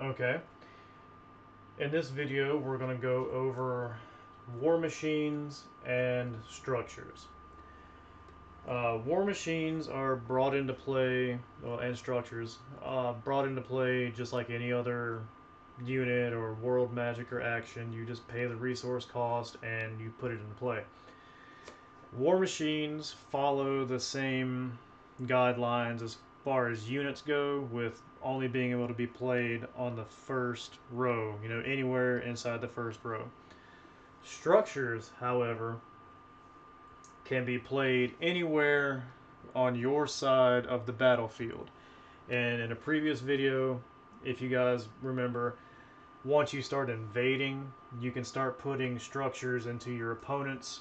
Okay. In this video, we're going to go over war machines and structures. War machines are brought into play, well, and structures, brought into play just like any other unit or world magic or action. You just pay the resource cost and you put it into play. War machines follow the same guidelines as far as units go, with only being able to be played on the first row, anywhere inside the first row. Structures, however, can be played anywhere on your side of the battlefield. And in a previous video, if you guys remember, once you start invading, you can start putting structures into your opponent's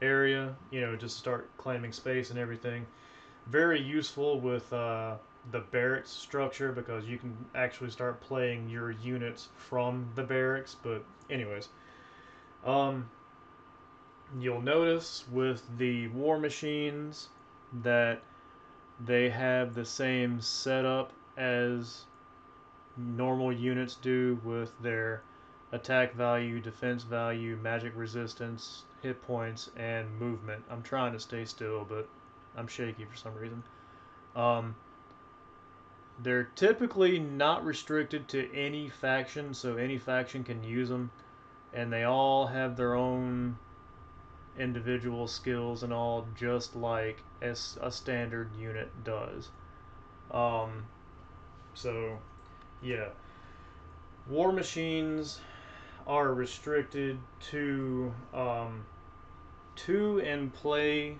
area, just start claiming space and everything. Very useful with the barracks structure because you can actually start playing your units from the barracks. But anyways, um, you'll notice with the war machines that they have the same setup as normal units do, with their attack value, defense value, magic resistance, hit points, and movement. I'm trying to stay still, but I'm shaky for some reason. Um, they're typically not restricted to any faction, so any faction can use them, and they all have their own individual skills and all, just like as a standard unit does. Um, so, yeah. War machines are restricted to two in play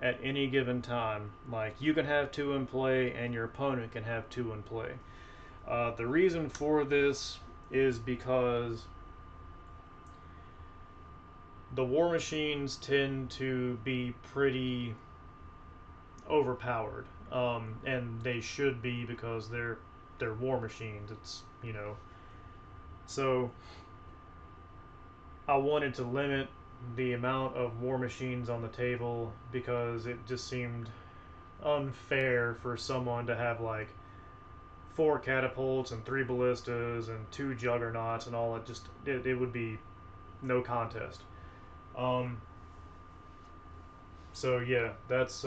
at any given time. Like, you can have two in play, and your opponent can have two in play. The reason for this is because the war machines tend to be pretty overpowered, and they should be because they're war machines. So I wanted to limit the amount of war machines on the table because it just seemed unfair for someone to have like four catapults and three ballistas and two juggernauts and all. It would be no contest. Um, so yeah, that's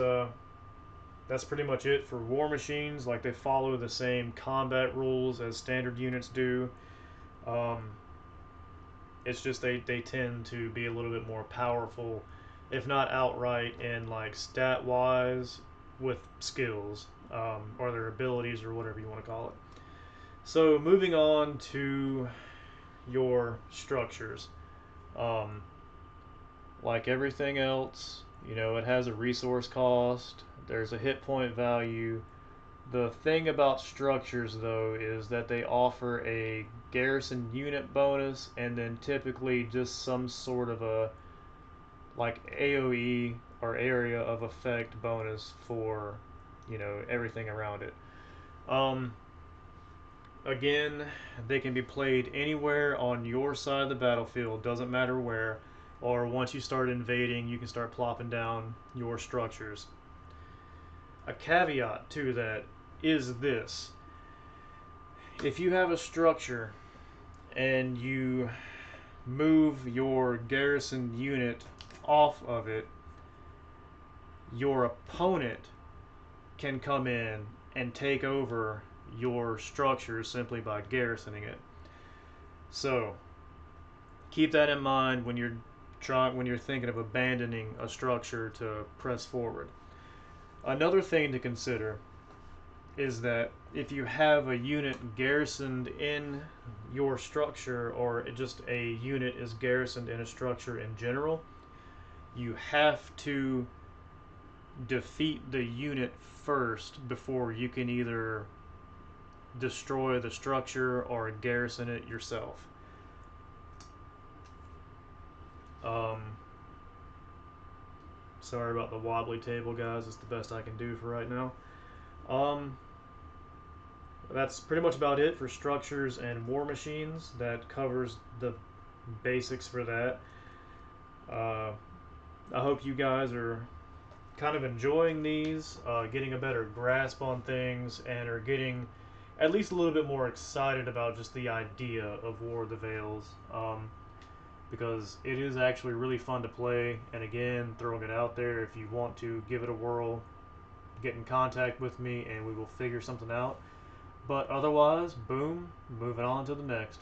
pretty much it for war machines. Like, they follow the same combat rules as standard units do. Um, it's just they tend to be a little bit more powerful, if not outright in like stat wise, with skills, or their abilities, or whatever you want to call it. So moving on to your structures. Um, like everything else, it has a resource cost. There's a hit point value. The thing about structures, though, is that they offer a garrison unit bonus and then typically just some sort of a like AoE or area of effect bonus for, everything around it. Um, Again, they can be played anywhere on your side of the battlefield, doesn't matter where, or once you start invading, you can start plopping down your structures. A caveat to that is this: if you have a structure and you move your garrison unit off of it, your opponent can come in and take over your structure simply by garrisoning it. So keep that in mind when you're thinking of abandoning a structure to press forward. Another thing to consider is that if you have a unit garrisoned in your structure, or just a unit is garrisoned in a structure in general, you have to defeat the unit first before you can either destroy the structure or garrison it yourself. Um, Sorry about the wobbly table, guys. It's the best I can do for right now. Um, that's pretty much about it for structures and war machines. That covers the basics for that. Uh, I hope you guys are kind of enjoying these, getting a better grasp on things, and are getting at least a little bit more excited about just the idea of War of the Veils, because it is actually really fun to play. And again, throwing it out there, if you want to give it a whirl, get in contact with me and we will figure something out. But otherwise, boom, moving on to the next.